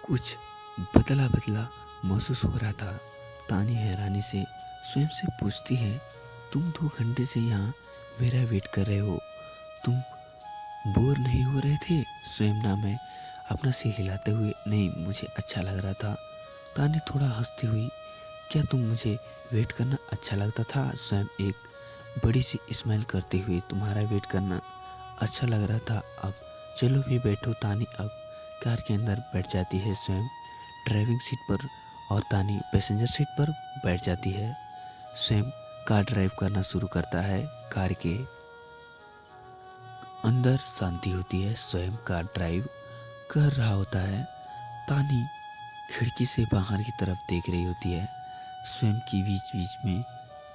कुछ बदला बदला महसूस हो रहा था। तानी हैरानी से स्वयं से पूछती है, तुम 2 घंटे से यहाँ मेरा वेट कर रहे हो, तुम बोर नहीं हो रहे थे? स्वयं ना मैं अपना सिर हिलाते हुए, नहीं मुझे अच्छा लग रहा था। तानी थोड़ा हंसती हुई, क्या तुम मुझे वेट करना अच्छा लगता था? स्वयं एक बड़ी सी स्माइल करते हुए, तुम्हारा वेट करना अच्छा लग रहा था, अब चलो भी बैठो। तानी अब कार के अंदर बैठ जाती है, स्वयं ड्राइविंग सीट पर और तानी पैसेंजर सीट पर बैठ जाती है। स्वयं कार ड्राइव करना शुरू करता है। कार के अंदर शांति होती है, स्वयं कार ड्राइव कर रहा होता है। तानी खिड़की से बाहर की तरफ देख रही होती है। स्वयं की बीच बीच में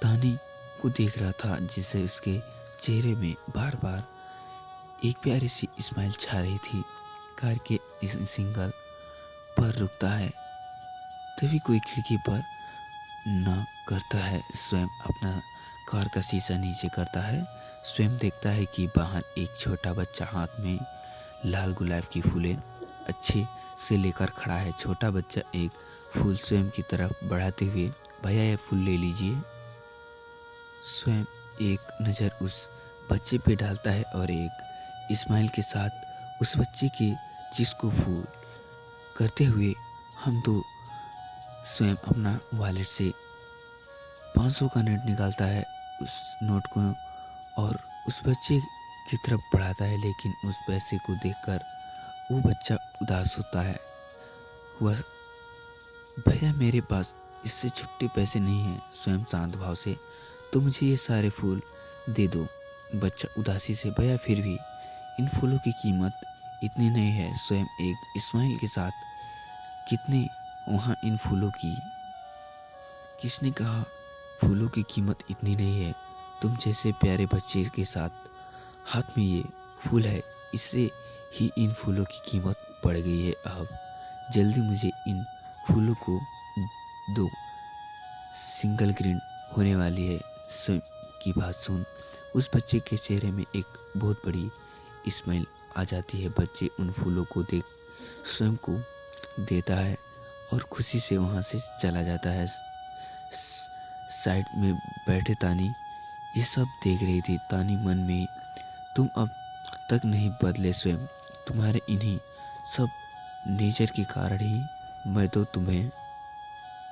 तानी को देख रहा था, जिसे उसके चेहरे में बार बार एक प्यारी सी स्माइल छा रही थी। कार के इस सिंगल पर रुकता है, तभी कोई खिड़की पर न करता है। स्वयं अपना कार का शीशा नीचे करता है। स्वयं देखता है कि बाहर एक छोटा बच्चा हाथ में लाल गुलाब की फूलें अच्छे से लेकर खड़ा है। छोटा बच्चा एक फूल स्वयं की तरफ बढ़ाते हुए, भैया ये फूल ले लीजिए। स्वयं एक नज़र उस बच्चे पे डालता है और एक स्माइल के साथ उस बच्चे के चीज को फूल करते हुए हम तो स्वयं अपना वॉलेट से 500 का नोट निकालता है, उस नोट को और उस बच्चे की तरफ बढ़ाता है। लेकिन उस पैसे को देखकर वो बच्चा उदास होता है। वह, भैया मेरे पास इससे छुट्टे पैसे नहीं हैं। स्वयं शांत भाव से, तो मुझे ये सारे फूल दे दो। बच्चा उदासी से, भैया फिर भी इन फूलों की कीमत इतनी नहीं है। स्वयं एक स्माइल के साथ, कितने वहाँ इन फूलों की? किसने कहा फूलों की कीमत इतनी नहीं है? तुम जैसे प्यारे बच्चे के साथ हाथ में ये फूल है, इससे ही इन फूलों की कीमत बढ़ गई है। अब जल्दी मुझे इन फूलों को दो, सिंगल ग्रीन होने वाली है। स्वयं की बात सुन उस बच्चे के चेहरे में एक बहुत बड़ी स्माइल आ जाती है। बच्चे उन फूलों को देख स्वयं को देता है और खुशी से वहाँ से चला जाता है। साइड में बैठे तानी ये सब देख रही थी। तानी मन में, तुम अब तक नहीं बदले स्वयं, तुम्हारे इन्हीं सब नेचर के कारण ही मैं तो तुम्हें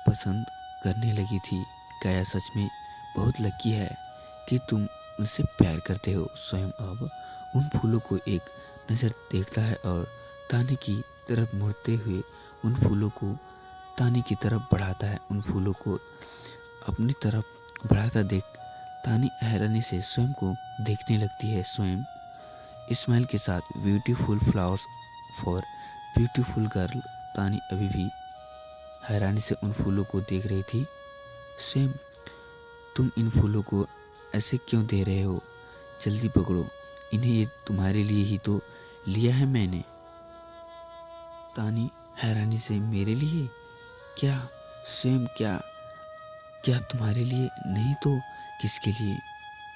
पसंद करने लगी थी। क्या यह सच में बहुत लकी है कि तुम उनसे प्यार करते हो? स्वयं अब उन फूलों को एक नज़र देखता है और तानी की तरफ मुड़ते हुए उन फूलों को तानी की तरफ बढ़ाता है। उन फूलों को अपनी तरफ बढ़ाता देख तानी हैरानी से स्वयं को देखने लगती है। स्वयं स्माइल के साथ, beautiful flowers for beautiful girl. तानी अभी भी हैरानी से उन फूलों को देख रही थी। स्वयं, तुम इन फूलों को ऐसे क्यों दे रहे हो? जल्दी पकड़ो इन्हें, ये तुम्हारे लिए ही तो लिया है मैंने। तानी हैरानी से, मेरे लिए? क्या? स्वयं, क्या क्या तुम्हारे लिए नहीं तो किसके लिए?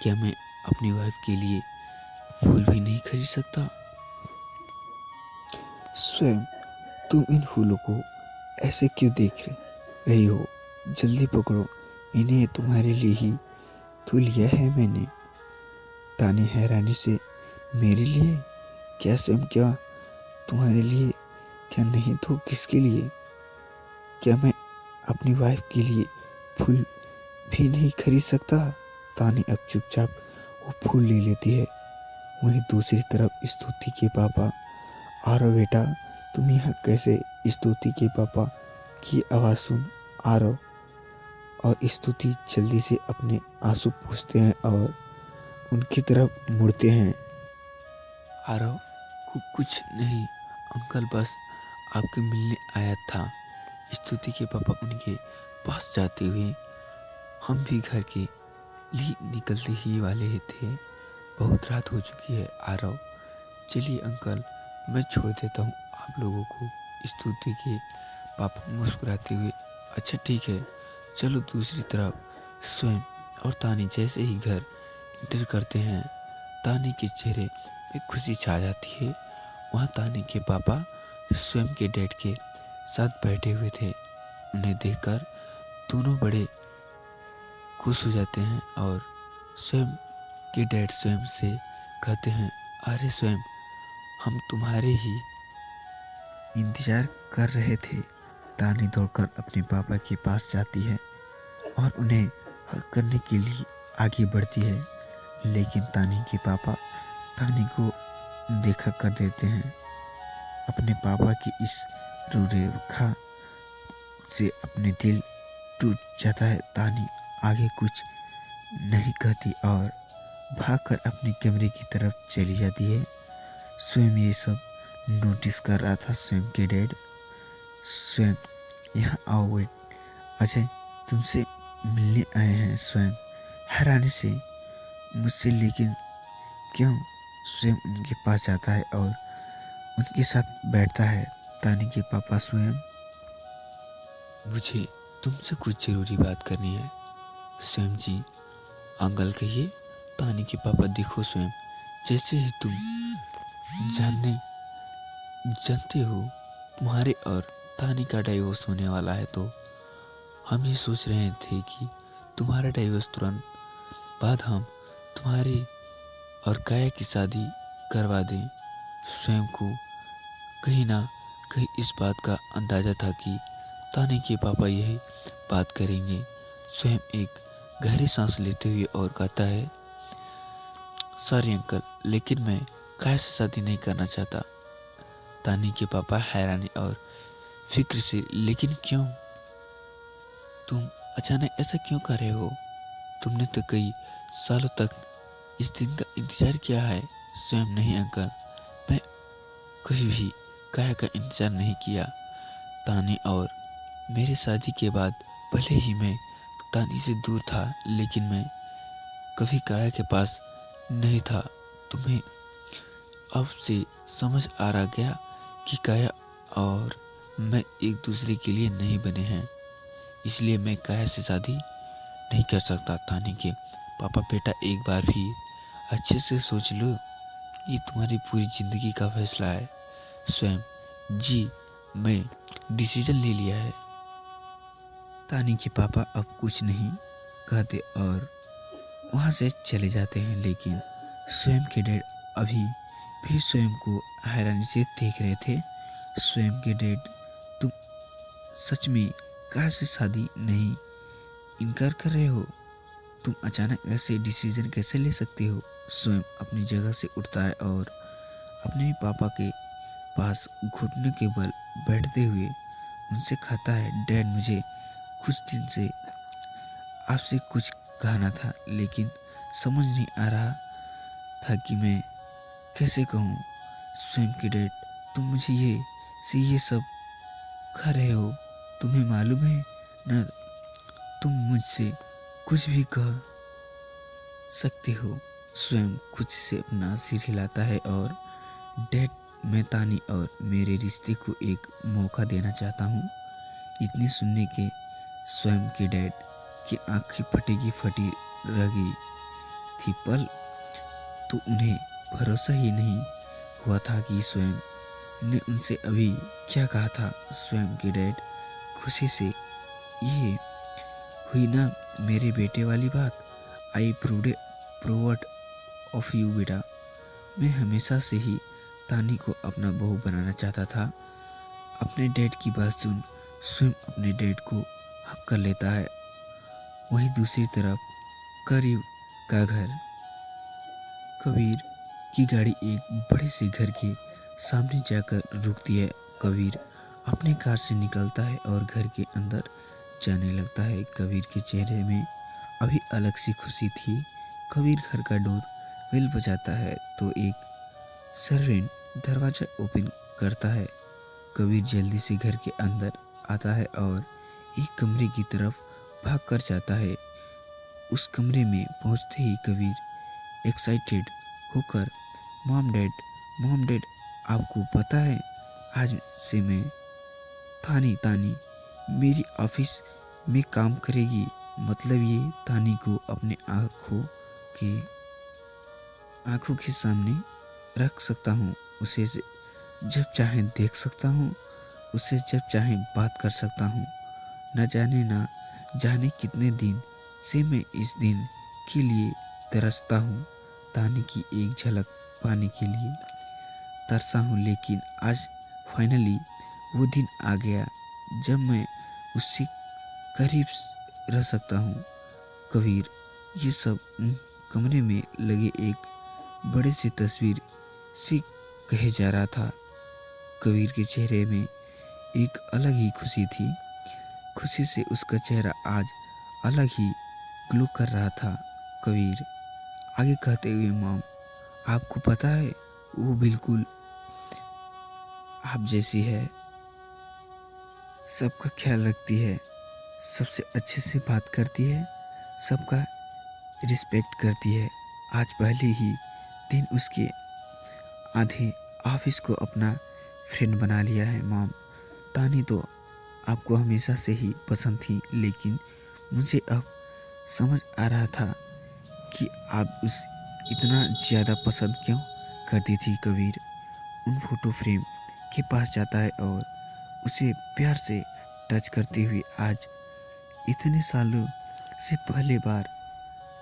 क्या मैं अपनी वाइफ के लिए फूल भी नहीं खरीद सकता? स्वयं, तुम इन फूलों को ऐसे क्यों देख रही हो? जल्दी पकड़ो इन्हें, तुम्हारे लिए ही तो लिया है मैंने। तानी हैरानी से, मेरे लिए? क्या स्वयं, क्या तुम्हारे लिए? क्या नहीं तो किसके लिए? क्या मैं अपनी वाइफ के लिए फूल भी नहीं खरीद सकता? तानी अब चुपचाप वो फूल ले लेती है। वहीं दूसरी तरफ स्तुति के पापा, आरो बेटा, तुम यहाँ कैसे? स्तुति के पापा की आवाज़ सुन आरव और स्तुति जल्दी से अपने आंसू पोंछते हैं और उनकी तरफ मुड़ते हैं। आरव, कुछ नहीं अंकल, बस आपके मिलने आया था। स्तुति के पापा उनके पास जाते हुए, हम भी घर के लिए निकलते ही वाले थे, बहुत रात हो चुकी है। आरव, चलिए अंकल, मैं छोड़ देता हूँ आप लोगों को। स्तुति के पापा मुस्कुराते हुए, अच्छा ठीक है चलो। दूसरी तरफ स्वयं और तानी जैसे ही घर इंटर करते हैं, तानी के चेहरे में खुशी छा जाती है। वहाँ तानी के पापा स्वयं के डैड के साथ बैठे हुए थे। उन्हें देखकर दोनों बड़े खुश हो जाते हैं और स्वयं के डैड स्वयं से कहते हैं, अरे स्वयं, हम तुम्हारे ही इंतजार कर रहे थे। तानी दौड़कर अपने पापा के पास जाती है और उन्हें हक करने के लिए आगे बढ़ती है, लेकिन तानी के पापा तानी को देखा कर देते हैं। अपने पापा की इस रूरेखा से अपने दिल टूट जाता है। तानी आगे कुछ नहीं कहती और भागकर अपने कमरे की तरफ चली जाती है। स्वयं ये सब नोटिस कर रहा था स्वयं के डैड। स्वयं, यहाँ आओ वेट, अजय तुमसे मिलने आए हैं। स्वयं हैरानी से मुझसे, लेकिन क्यों? स्वयं उनके पास जाता है और उनके साथ बैठता है। तानी के पापा स्वयं, मुझे तुमसे कुछ ज़रूरी बात करनी है। स्वयं जी, अंकल कहिए। तानी के पापा, देखो स्वयं, जैसे ही तुम जानते हो तुम्हारे और तानी का डाइवोर्स होने वाला है, तो हम ये सोच रहे थे कि तुम्हारा डाइवोर्स तुरंत बाद हम तुम्हारी और काया की शादी करवा दें। स्वयं को कहीं ना कहीं इस बात का अंदाज़ा था कि तानी के पापा यही बात करेंगे। स्वयं एक गहरी सांस लेते हुए और कहता है, सॉरी अंकल, लेकिन मैं काया से शादी नहीं करना चाहता। तानी के पापा हैरानी और फिक्र से, लेकिन क्यों? तुम अचानक ऐसा क्यों कर रहे हो? तुमने तो कई सालों तक इस दिन का इंतजार किया है। स्वयं, नहीं अंकल, मैं कभी भी काया का इंतजार नहीं किया। तानी और मेरी शादी के बाद भले ही मैं तानी से दूर था, लेकिन मैं कभी काया के पास नहीं था। तुम्हें अब से समझ आ रहा गया कि काया और मैं एक दूसरे के लिए नहीं बने हैं, इसलिए मैं काया से शादी नहीं कर सकता। तानी के पापा, बेटा एक बार भी अच्छे से सोच लो, ये तुम्हारी पूरी ज़िंदगी का फैसला है। स्वयं, जी मैं डिसीजन ले लिया है। तानी के पापा अब कुछ नहीं कहते और वहाँ से चले जाते हैं, लेकिन स्वयं के डैड अभी भी स्वयं को हैरानी से देख रहे थे। स्वयं के डैड, तुम सच में काहे से शादी नहीं इनकार कर रहे हो? तुम अचानक ऐसे डिसीजन कैसे ले सकते हो? स्वयं अपनी जगह से उठता है और अपने पापा के पास घुटने के बल बैठते हुए उनसे कहता है, डैड मुझे कुछ दिन से आपसे कुछ कहना था, लेकिन समझ नहीं आ रहा था कि मैं कैसे कहूँ। स्वयं के डैड, तुम मुझे ये सब कह रहे हो, तुम्हें मालूम है ना, तुम मुझसे कुछ भी कह सकते हो। स्वयं कुछ से अपना सिर हिलाता है और, डैड मैं तानी और मेरे रिश्ते को एक मौका देना चाहता हूँ। इतने सुनने के स्वयं के डैड की आंखें फटी की फटी रह गई थी। पल तो उन्हें भरोसा ही नहीं हुआ था कि स्वयं ने उनसे अभी क्या कहा था। स्वयं के डैड खुशी से, ये हुई ना मेरे बेटे वाली बात, आई प्रोवर्ड ऑफ यू बेटा। मैं हमेशा से ही तानी को अपना बहू बनाना चाहता था। अपने डैड की बात सुन स्वयं अपने डैड को हक कर लेता है। वहीं दूसरी तरफ करीब का घर, कबीर की गाड़ी एक बड़े से घर के सामने जाकर रुकती है। कबीर अपने कार से निकलता है और घर के अंदर जाने लगता है। कबीर के चेहरे में अभी अलग सी खुशी थी। कबीर घर का डोर बेल बजाता है तो एक सर्वेंट दरवाजा ओपन करता है। कबीर जल्दी से घर के अंदर आता है और एक कमरे की तरफ भाग कर जाता है। उस कमरे में पहुंचते ही कबीर एक्साइटेड होकर, मॉम डैड आपको पता है आज से मैं तानी मेरी ऑफिस में काम करेगी। मतलब ये तानी को अपने आंखों के सामने रख सकता हूँ, उसे जब चाहे देख सकता हूँ। उससे जब चाहे बात कर सकता हूँ। न जाने कितने दिन से मैं इस दिन के लिए तरसता हूँ। तानी की एक झलक पाने के लिए तरसा हूँ, लेकिन आज फाइनली वो दिन आ गया जब मैं उससे करीब रह सकता हूँ। कबीर, ये सब कमरे में लगे एक बड़े सी तस्वीर से कहे जा रहा था। कबीर के चेहरे में एक अलग ही खुशी थी। खुशी से उसका चेहरा आज अलग ही ग्लो कर रहा था। कबीर आगे कहते हुए, मॉम, आपको पता है वो बिल्कुल आप जैसी है, सबका ख्याल रखती है, सबसे अच्छे से बात करती है, सबका रिस्पेक्ट करती है। आज पहले ही दिन उसके आधे ऑफिस को अपना फ्रेंड बना लिया है। मॉम, तानी तो आपको हमेशा से ही पसंद थी, लेकिन मुझे अब समझ आ रहा था कि आप उस इतना ज़्यादा पसंद क्यों करती थी। कबीर उन फोटो फ्रेम के पास जाता है और उसे प्यार से टच करते हुए, आज इतने सालों से पहले बार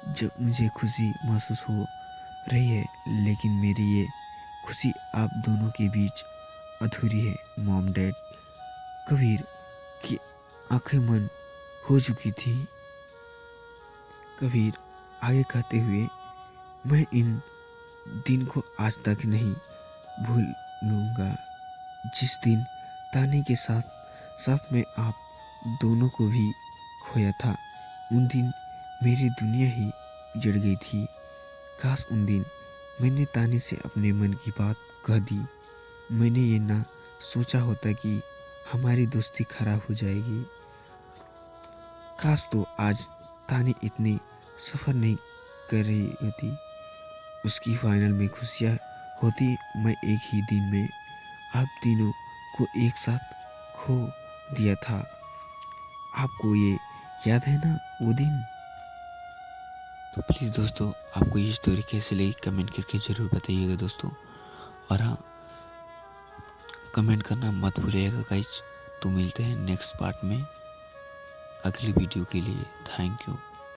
जब मुझे खुशी महसूस हो रही है, लेकिन मेरी ये खुशी आप दोनों के बीच अधूरी है। Mom dad. कबीर की आंखें मन हो चुकी थी। कबीर आगे कहते हुए, मैं इन दिन को आज तक नहीं भूलूंगा, जिस दिन तानी के साथ में आप दोनों को भी खोया था। उन दिन मेरी दुनिया ही जड़ गई थी। काश उन दिन मैंने तानी से अपने मन की बात कह दी। मैंने ये ना सोचा होता कि हमारी दोस्ती खराब हो जाएगी। काश तो आज तानी इतनी सफ़र नहीं कर रही होती, उसकी फाइनल में खुशियाँ होती। मैं एक ही दिन में आप तीनों को एक साथ खो दिया था। आपको ये याद है ना वो दिन? तो प्लीज़ दोस्तों, आपको ये स्टोरी कैसे लगी कमेंट करके ज़रूर बताइएगा दोस्तों। और हाँ, कमेंट करना मत भूलिएगा गाइस। तो मिलते हैं नेक्स्ट पार्ट में अगली वीडियो के लिए। Thank you.